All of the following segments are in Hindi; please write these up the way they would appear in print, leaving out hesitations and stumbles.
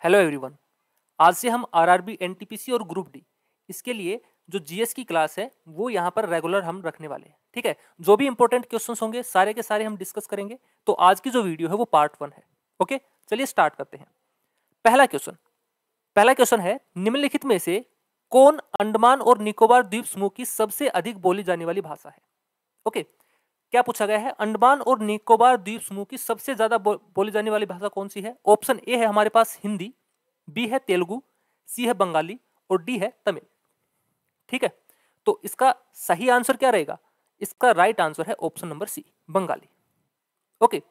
Hello everyone. आज से हम आरआरबी, एनटीपीसी और ग्रुप डी इसके लिए जो जीएस की क्लास है वो यहाँ पर रेगुलर हम रखने वाले हैं। ठीक है, जो भी इंपॉर्टेंट क्वेश्चंस होंगे सारे के सारे हम डिस्कस करेंगे। तो आज की जो वीडियो है वो पार्ट 1 है। ओके, चलिए स्टार्ट करते हैं। पहला क्वेश्चन है, निम्नलिखित में से कौन अंडमान और निकोबार द्वीप समूह की सबसे अधिक बोली जाने वाली भाषा है? ओके, क्या पूछा गया है? अंडमान और निकोबार द्वीप समूह की सबसे ज्यादा बोली जाने वाली भाषा कौन सी है? ऑप्शन ए है हमारे पास हिंदी, बी है तेलुगु, सी है बंगाली और डी है तमिल। ठीक है, तो इसका सही आंसर क्या रहेगा? इसका राइट आंसर है option number C, Bengali. Okay,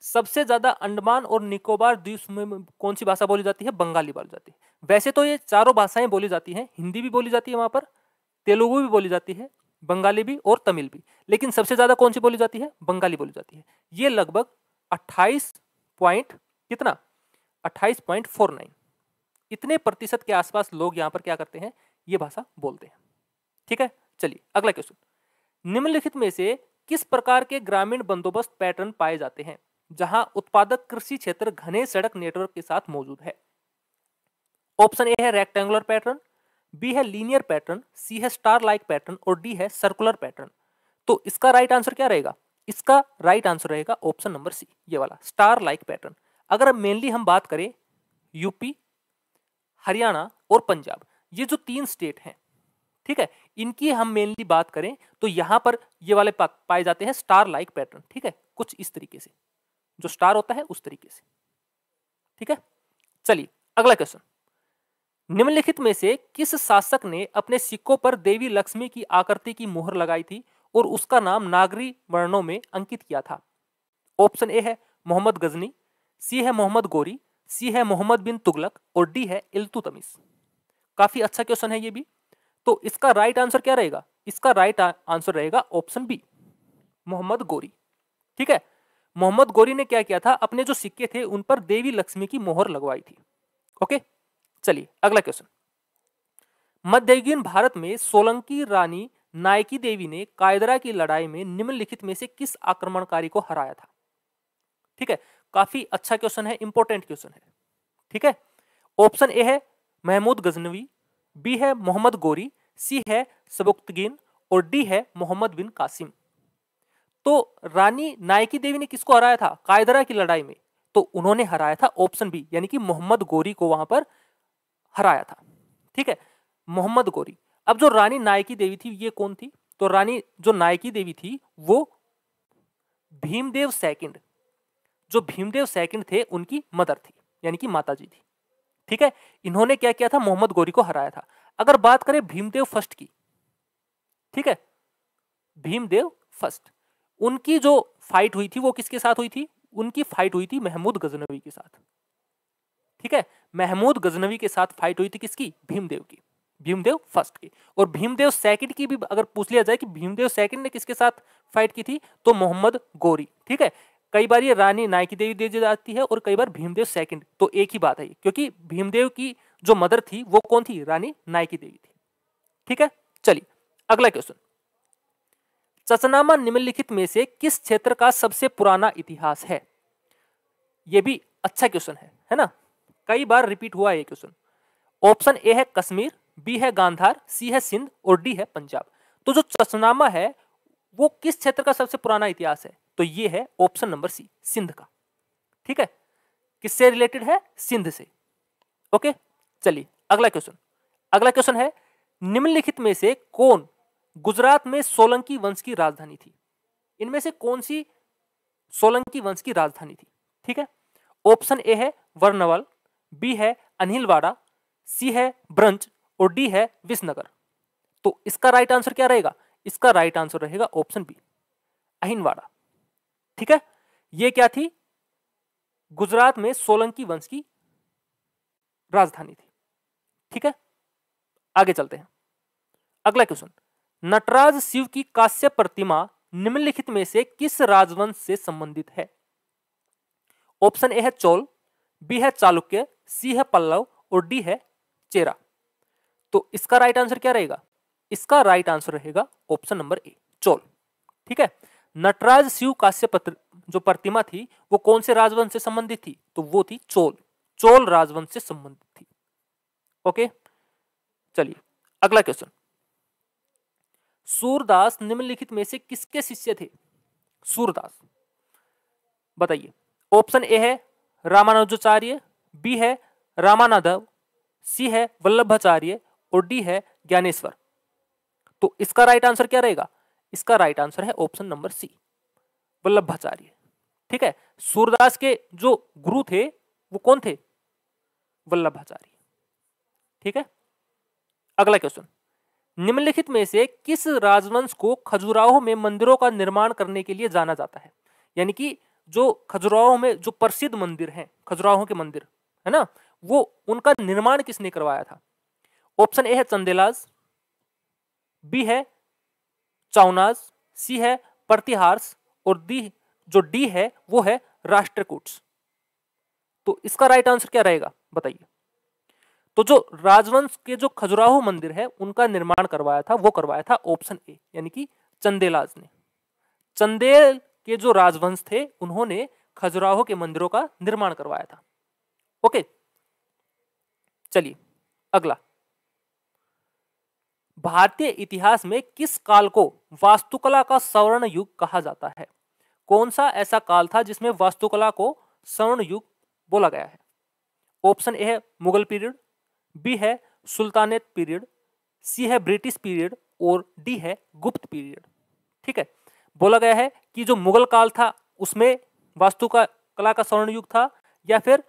सबसे ज्यादा अंडमान और निकोबार द्वीप समूह में कौन सी भाषा बोली जाती है? बंगाली बोली जाती है। वैसे तो ये चारों भाषाएं बोली जाती हैं, हिंदी भी बोली जाती है वहां पर, तेलुगु भी बोली जाती है, बंगाली भी और तमिल भी, लेकिन सबसे ज्यादा कौन सी बोली जाती है? बंगाली बोली जाती है। ये लगभग 28 पॉइंट कितना 28.49 इतने प्रतिशत के आसपास लोग यहाँ पर क्या करते हैं? ये भाषा बोलते हैं। ठीक है, चलिए अगला क्वेश्चन। निम्नलिखित में से किस प्रकार के ग्रामीण बंदोबस्त पैटर्न पाए जाते हैं जहां उत्पादक कृषि क्षेत्र घने सड़क नेटवर्क के साथ मौजूद है? ऑप्शन ए है रेक्टेंगुलर पैटर्न, बी है लीनियर पैटर्न, सी है स्टार लाइक पैटर्न और डी है सर्कुलर पैटर्न। तो इसका राइट आंसर क्या रहेगा? इसका राइट आंसर रहेगा ऑप्शन नंबर सी, ये वाला स्टार लाइक पैटर्न। अगर मेनली हम बात करें यूपी, हरियाणा और पंजाब, ये जो 3 स्टेट हैं, ठीक है, इनकी हम मेनली बात करें तो यहां पर ये वाले पाए जाते हैं स्टार लाइक पैटर्न। ठीक है, कुछ इस तरीके से, जो स्टार होता है उस तरीके से। ठीक है, चलिए अगला क्वेश्चन। निम्नलिखित में से किस शासक ने अपने सिक्कों पर देवी लक्ष्मी की आकृति की मोहर लगाई थी और उसका नाम नागरी वर्णों में अंकित किया था? ऑप्शन ए है मोहम्मद गजनी, सी है मोहम्मद गोरी, सी है मोहम्मद बिन तुगलक और डी है इल्तुतमिश। काफी अच्छा क्वेश्चन है ये भी। तो इसका राइट आंसर क्या रहेगा? इसका राइट आंसर रहेगा ऑप्शन बी, मोहम्मद गोरी। ठीक है, मोहम्मद गोरी ने क्या किया था? अपने जो सिक्के थे उन पर देवी लक्ष्मी की मोहर लगवाई थी। ओके, चलिए अगला क्वेश्चन। मध्ययुगीन भारत में सोलंकी रानी नायकी देवी ने कायदरा की लड़ाई में निम्नलिखित में से किस आक्रमणकारी को हराया था? ठीक है, काफी अच्छा क्वेश्चन है, इंपॉर्टेंट क्वेश्चन है। ठीक है, ऑप्शन ए है महमूद गजनवी, बी है मोहम्मद गोरी, सी है सबुक्तगीन और डी है मोहम्मद बिन कासिम। तो रानी नायकी देवी ने किसको हराया था कायदरा की लड़ाई में? तो उन्होंने हराया था ऑप्शन बी, यानी कि मोहम्मद गोरी को वहां पर हराया था। ठीक है, मोहम्मद गोरी। अब जो रानी नायकी देवी थी ये कौन थी? तो रानी जो नायकी देवी थी वो भीमदेव सेकंड, जो भीमदेव सेकंड थे उनकी मदर थी, यानी कि माताजी थी। ठीक है, इन्होंने क्या किया था? मोहम्मद गोरी को हराया था। अगर बात करें भीमदेव फर्स्ट की, ठीक है, भीमदेव फर्स्ट, उनकी जो फाइट हुई थी वो किसके साथ हुई थी? उनकी फाइट हुई थी महमूद गजनवी के साथ। ठीक है, महमूद गजनवी के साथ फाइट हुई थी किसकी? भीमदेव की, भीमदेव फर्स्ट की। और भीमदेव सेकंड की भी अगर पूछ लिया जाए कि भीमदेव सेकंड ने किसके साथ फाइट की थी, तो मोहम्मद गोरी। ठीक है, कई बार ये रानी नायकी देवी दी जाती है और कई बार भीमदेव सेकंड, तो एक ही बात है, क्योंकि भीमदेव की जो मदर थी वो कौन थी? रानी नायकी देवी थी। ठीक है, चलिए अगला क्वेश्चन। चचनामा निम्नलिखित में से किस क्षेत्र का सबसे पुराना इतिहास है? यह भी अच्छा क्वेश्चन है ना, कई बार रिपीट हुआ है ये क्वेश्चन। ऑप्शन ए है कश्मीर, बी है गांधार, सी है सिंध और डी है पंजाब। तो जो चचनामा है वो किस क्षेत्र का सबसे पुराना इतिहास है? तो ये है ऑप्शन नंबर सी, सिंध का। ठीक है, किससे रिलेटेड है? सिंध से। ओके, चलिए अगला क्वेश्चन। अगला क्वेश्चन है, निम्नलिखित में से कौन गुजरात में सोलंकी वंश की राजधानी थी? इनमें से कौन सी सोलंकी वंश की राजधानी थी? ठीक है, ऑप्शन ए है वर्नवल, बी है अनिलवाड़ा, सी है ब्रंच और डी है विसनगर। तो इसका राइट आंसर क्या रहेगा? इसका राइट आंसर रहेगा ऑप्शन बी, अहिनवाड़ा। ठीक है, ये क्या थी? गुजरात में सोलंकी वंश की राजधानी थी। ठीक है, आगे चलते हैं। अगला क्वेश्चन, नटराज शिव की कांस्य प्रतिमा निम्नलिखित में से किस राजवंश से संबंधित है? ऑप्शन ए है चोल, बी है चालुक्य, सी है पल्लव और डी है चेरा। तो इसका राइट आंसर क्या रहेगा? इसका राइट आंसर रहेगा ऑप्शन नंबर ए, चोल। ठीक है, नटराज शिव कांस्य जो प्रतिमा थी वो कौन से राजवंश से संबंधित थी? तो वो थी चोल, चोल राजवंश से संबंधित थी। ओके, चलिए अगला क्वेश्चन, सूरदास निम्नलिखित में से किसके शिष्य थे? सूरदास, बताइए। ऑप्शन ए है रामानुजाचार्य, बी है रामानंदव, सी है वल्लभाचार्य और डी है ज्ञानेश्वर। तो इसका राइट आंसर क्या रहेगा? इसका राइट आंसर है ऑप्शन नंबर सी, वल्लभाचार्य। ठीक है, सूरदास के जो गुरु थे वो कौन थे? वल्लभाचार्य। ठीक है, अगला क्वेश्चन, निम्नलिखित में से किस राजवंश को खजुराहो में मंदिरों का निर्माण करने के लिए जाना जाता है? यानी कि जो खजुराहो में जो प्रसिद्ध मंदिर हैं, खजुराहो के मंदिर है ना, वो उनका निर्माण किसने करवाया था? ऑप्शन ए है चंदेलाज, बी है चाउनाज, सी है प्रतिहार्स और डी है वो है राष्ट्रकूट्स। तो इसका राइट आंसर क्या रहेगा बताइए। तो जो राजवंश के जो खजुराहो मंदिर है उनका निर्माण करवाया था, वो करवाया था ऑप्शन ए यानी कि चंदेलाज ने। चंदेल के जो राजवंश थे उन्होंने खजुराहो के मंदिरों का निर्माण करवाया था। ओके, चलिए अगला, भारतीय इतिहास में किस काल को वास्तुकला का स्वर्ण युग कहा जाता है? कौन सा ऐसा काल था जिसमें वास्तुकला को स्वर्ण युग बोला गया है? ऑप्शन ए है मुगल पीरियड, बी है सुल्तानेट पीरियड, सी है ब्रिटिश पीरियड और डी है गुप्त पीरियड। ठीक है, बोला गया है कि जो मुगल काल था उसमें वास्तुकला का स्वर्ण युग था, या फिर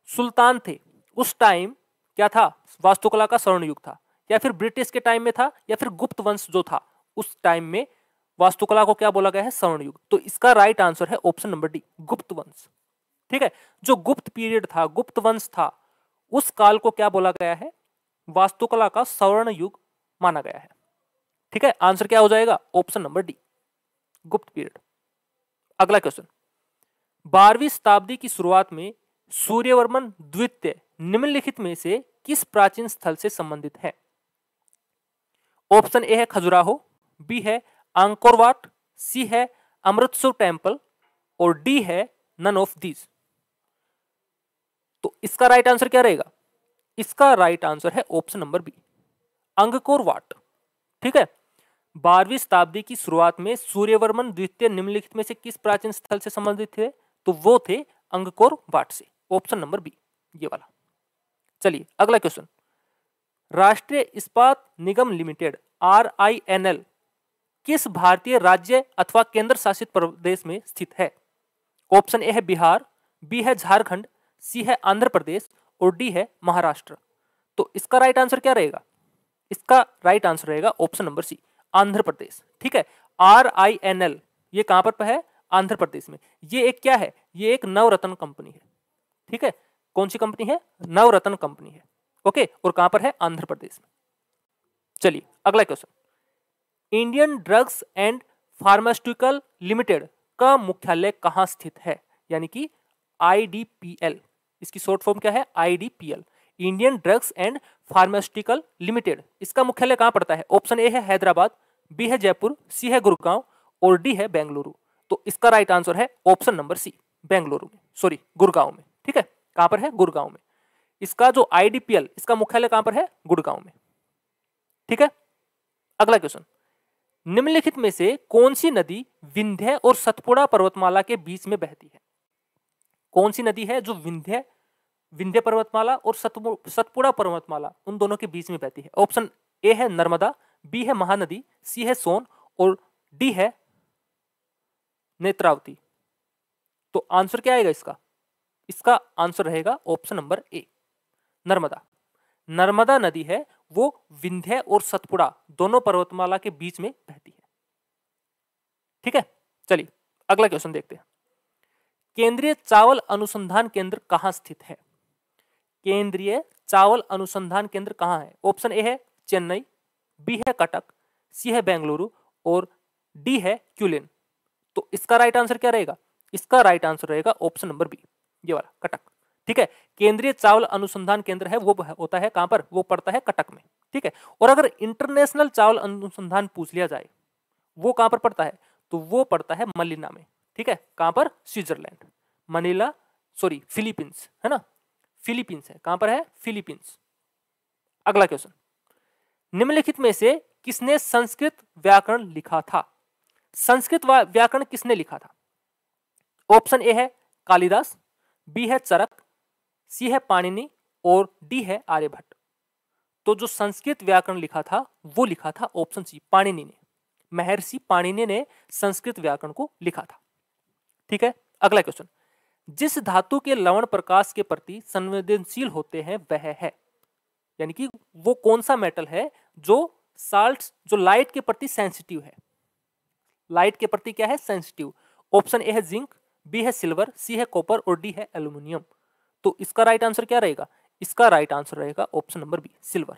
सुल्तान थे उस टाइम क्या था वास्तुकला का स्वर्ण युग था, या फिर ब्रिटिश के टाइम में था, या फिर गुप्त वंश जो था उस टाइम में वास्तुकला को क्या बोला गया है? स्वर्ण युग। तो इसका राइट आंसर है ऑप्शन नंबर डी, गुप्त वंश। ठीक है, जो गुप्त पीरियड था, गुप्त वंश था, उस काल को क्या बोला गया है? वास्तुकला का स्वर्ण युग माना गया है। ठीक है, आंसर क्या हो जाएगा? ऑप्शन नंबर डी, गुप्त पीरियड। अगला क्वेश्चन, 12वीं शताब्दी की शुरुआत में सूर्यवर्मन द्वितीय निम्नलिखित में से किस प्राचीन स्थल से संबंधित है? ऑप्शन ए है खजुराहो, बी है अंकोर वाट, सी है अमृतसर टेम्पल और डी है नन ऑफ दीज। तो इसका राइट आंसर क्या रहेगा? इसका राइट आंसर है option number B, Angkor Wat. ठीक है, 12वीं शताब्दी की शुरुआत में सूर्यवर्मन द्वितीय निम्नलिखित में से किस प्राचीन स्थल से संबंधित थे? तो वो थे अंगकोर वाट से, ऑप्शन नंबर बी ये वाला। चलिए अगला क्वेश्चन, राष्ट्रीय इस्पात निगम लिमिटेड RINL किस भारतीय राज्य अथवा केंद्र शासित प्रदेश में स्थित है? ऑप्शन ए है बिहार, बी है झारखंड, सी है आंध्र प्रदेश और डी है महाराष्ट्र। तो इसका राइट आंसर क्या रहेगा? इसका राइट आंसर रहेगा ऑप्शन नंबर सी, आंध्र प्रदेश। ठीक है, RINL ये कहां पर है? आंध्र प्रदेश में। ये एक क्या है? ये एक नवरत्न कंपनी है। ठीक है, कौन सी कंपनी है? नवरत्न कंपनी है। ओके, और कहां पर है? आंध्र प्रदेश में। चलिए अगला question, Indian drugs and pharmaceutical limited का मुख्यालय कहां स्थित है? यानी कि IDPL, इसकी शॉर्ट फॉर्म क्या है? IDPL, Indian drugs and pharmaceutical limited. इसका मुख्यालय कहां पड़ता है? ऑप्शन ए है हैदराबाद, बी है जयपुर, सी है गुड़गांव और डी है बेंगलुरु। तो इसका राइट आंसर है ऑप्शन नंबर सी, बेंगलुरु में, सॉरी गुड़गांव में। ठीक है, कहां पर है? गुड़गांव में। इसका जो IDPL इसका मुख्यालय कहां पर है? गुड़गांव में। ठीक है, अगला क्वेश्चन, निम्नलिखित में से कौन सी नदी विंध्य और सतपुड़ा पर्वतमाला के बीच में बहती है? कौन सी नदी है जो विंध्य पर्वतमाला और सतपुड़ा पर्वतमाला उन दोनों के बीच में बहती है? ऑप्शन ए है नर्मदा, बी है महानदी, सी है सोन और डी है नेत्रावती। तो आंसर क्या आएगा इसका? इसका आंसर रहेगा option number A, Narmada. Narmada नदी है वो विंध्य और सतपुड़ा दोनों पर्वतमाला के बीच में बहती है। ठीक है, चलिए अगला क्वेश्चन देखते हैं, केंद्रीय चावल अनुसंधान केंद्र कहां स्थित है? केंद्रीय चावल अनुसंधान केंद्र कहां है? ऑप्शन ए है चेन्नई, बी है कटक, सी है बेंगलुरु और डी है क्यूलिन। तो इसका राइट आंसर क्या रहेगा? इसका राइट आंसर रहेगा ऑप्शन नंबर बी, ये वाला कटक। ठीक है, केंद्रीय चावल अनुसंधान केंद्र है वो होता है कहां पर? वो पड़ता है कटक में। ठीक है, और अगर इंटरनेशनल चावल अनुसंधान पूछ लिया जाए वो कहां पर पड़ता है? तो वो पड़ता है मनीला में। ठीक है, कहां पर? स्विट्जरलैंड, मनीला, सॉरी फिलीपींस, है ना, फिलीपींस है। कहां पर है? फिलीपींस। अगला क्वेश्चन, निम्नलिखित में से किसने संस्कृत व्याकरण लिखा था? संस्कृत व्याकरण किसने लिखा था? ऑप्शन ए है कालिदास, बी है चरक, सी है पाणिनि और डी है आर्यभट्ट। तो जो संस्कृत व्याकरण लिखा था वो लिखा था ऑप्शन सी, पाणिनि ने। महर्षि पाणिनि ने संस्कृत व्याकरण को लिखा था। ठीक है। अगला क्वेश्चन, जिस धातु के लवण प्रकाश के प्रति संवेदनशील होते हैं वह है, यानी कि वो कौन सा मेटल है जो साल्ट्स, जो लाइट के प्रति सेंसिटिव है? लाइट के प्रति क्या है? सेंसिटिव। ऑप्शन ए है जिंक, बी है सिल्वर, सी है कॉपर और डी है एल्यूमिनियम। तो इसका राइट आंसर क्या रहेगा? इसका राइट आंसर रहेगा ऑप्शन नंबर बी, सिल्वर।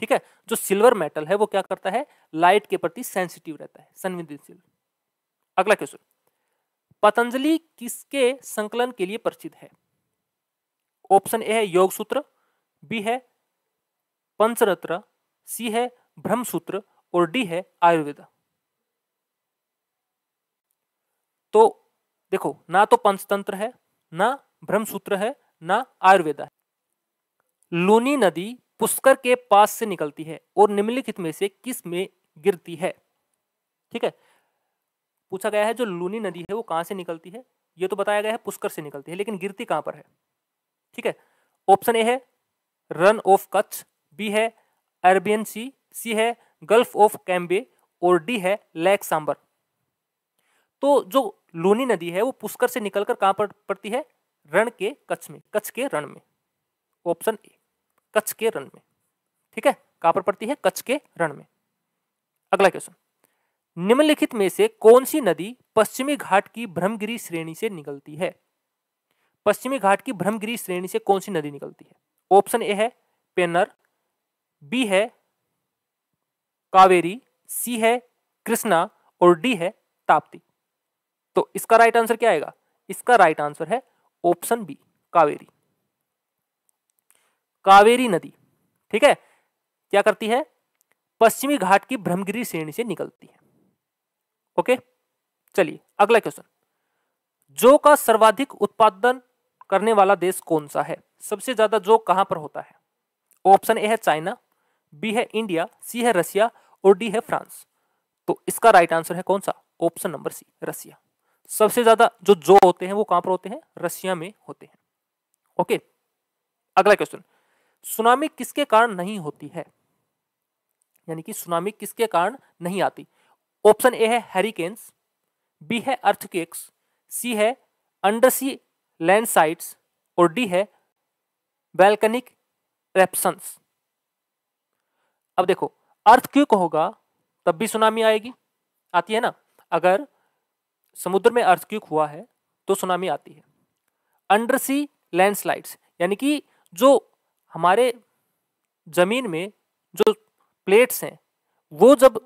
ठीक है। जो सिल्वर मेटल है वो क्या करता है? लाइट के प्रति सेंसिटिव रहता है, संवेदनशील। अगला क्वेश्चन, पतंजलि किसके संकलन के लिए प्रसिद्ध है? ऑप्शन ए है योग सूत्र, बी है पंचरत्न, सी है ब्रह्मसूत्र और डी है आयुर्वेद। तो देखो, ना तो पंचतंत्र है, ना ब्रह्मसूत्र है, ना आयुर्वेद है। लूनी नदी पुष्कर के पास से निकलती है और निम्नलिखित में से किस में गिरती है? ठीक है। पूछा गया है जो लूनी नदी है वो कहां से निकलती है? ये तो बताया गया है पुष्कर से निकलती है, लेकिन गिरती कहां पर है? ठीक है। ऑप्शन ए है रन ऑफ कच्छ, बी है अरेबियन सी, सी है गल्फ ऑफ कैम्बे और डी है लेक सांबर। तो जो लूनी नदी है वो पुष्कर से निकलकर कहां पर पड़ती है? रण के कच्छ में, कच्छ के रण में। ऑप्शन ए, कच्छ के रण में। ठीक है। कहां पर पड़ती है? कच्छ के रण में। अगला क्वेश्चन, निम्नलिखित में से कौन सी नदी पश्चिमी घाट की ब्रह्मगिरी श्रेणी से निकलती है? पश्चिमी घाट की ब्रह्मगिरी श्रेणी से कौन सी नदी निकलती है? ऑप्शन ए है पेन्नर, बी है कावेरी, सी है कृष्णा और डी है ताप्ती। तो इसका राइट आंसर क्या आएगा? इसका राइट आंसर है ऑप्शन बी, कावेरी। कावेरी नदी, ठीक है, क्या करती है? पश्चिमी घाट की ब्रह्मगिरी श्रेणी से निकलती है। ओके, चलिए अगला क्वेश्चन, जौ का सर्वाधिक उत्पादन करने वाला देश कौन सा है? सबसे ज्यादा जौ कहां पर होता है? ऑप्शन ए है चाइना, बी है इंडिया, सी है रसिया और डी है फ्रांस। तो इसका राइट आंसर है कौन सा? ऑप्शन नंबर सी, रसिया। सबसे ज्यादा जो जौ होते हैं वो कहां पर होते हैं? रसिया में होते हैं। ओके, अगला क्वेश्चन, सुनामी किसके कारण नहीं होती है? यानी कि सुनामी किसके कारण नहीं आती? ऑप्शन ए है हैरिकेन्स, बी है अर्थक्वेक्स, सी है अंडरसी लैंडस्लाइड्स और डी है वैल्केनिक एरप्शंस। अब देखो, अर्थक्वेक होगा तब भी सुनामी आएगी, आती है ना। अगर समुद्र में अर्थक्वेक हुआ है तो सुनामी आती है। अंडरसी लैंडस्लाइड्स यानी कि जो हमारे जमीन में जो प्लेट्स हैं वो जब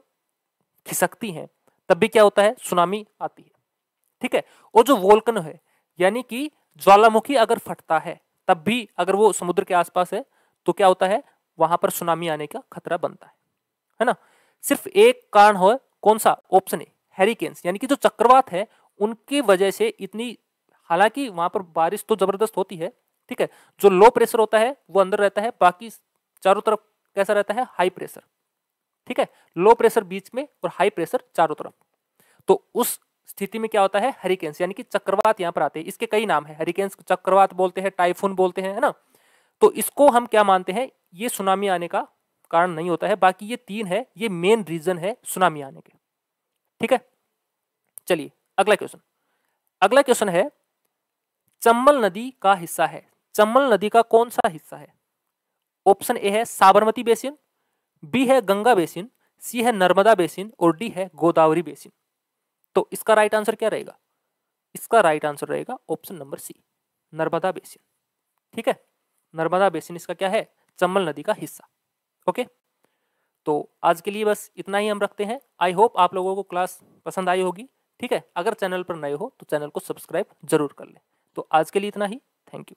खिसकती हैं तब भी क्या होता है? सुनामी आती है। ठीक है। और जो वोल्कनो है यानी कि ज्वालामुखी अगर फटता है तब भी अगर वो समुद्र के आसपास है तो क्या होता है? वहां पर सुनामी आने का खतरा बनता है ना। सिर्फ एक कारण हो, कौन सा? ऑप्शन ए, हैरिकेन्स, यानी कि जो चक्रवात है उनकी वजह से इतनी, हालांकि वहां पर बारिश तो जबरदस्त होती है, ठीक है, जो लो प्रेशर होता है वो अंदर रहता है, बाकी चारों तरफ कैसा रहता है? High pressure. ठीक है, लो प्रेशर बीच में और हाई प्रेशर चारों तरफ। तो उस स्थिति में क्या होता है? हरिकेन्स यानी कि चक्रवात यहाँ पर आते हैं। इसके कई नाम है, हरिकेन्स चक्रवात बोलते हैं, टाइफून बोलते हैं, है ना। तो इसको हम क्या मानते हैं? ये सुनामी आने का कारण नहीं होता है। बाकी ये तीन है, ये मेन रीजन है सुनामी आने के। ठीक है, चलिए अगला क्वेश्चन। अगला क्वेश्चन है, चंबल नदी का हिस्सा है, चंबल नदी का कौन सा हिस्सा है? ऑप्शन ए है साबरमती बेसिन, बी है गंगा बेसिन, सी है नर्मदा बेसिन और डी है गोदावरी बेसिन। तो इसका राइट आंसर क्या रहेगा? इसका राइट आंसर रहेगा option number C, Narmada basin. ठीक है, नर्मदा बेसिन इसका क्या है? चंबल नदी का हिस्सा। ओके, तो आज के लिए बस इतना ही हम रखते हैं। आई होप आप लोगों को क्लास पसंद आई होगी। ठीक है, अगर चैनल पर नए हो तो चैनल को सब्सक्राइब जरूर कर लें। तो आज के लिए इतना ही, थैंक यू।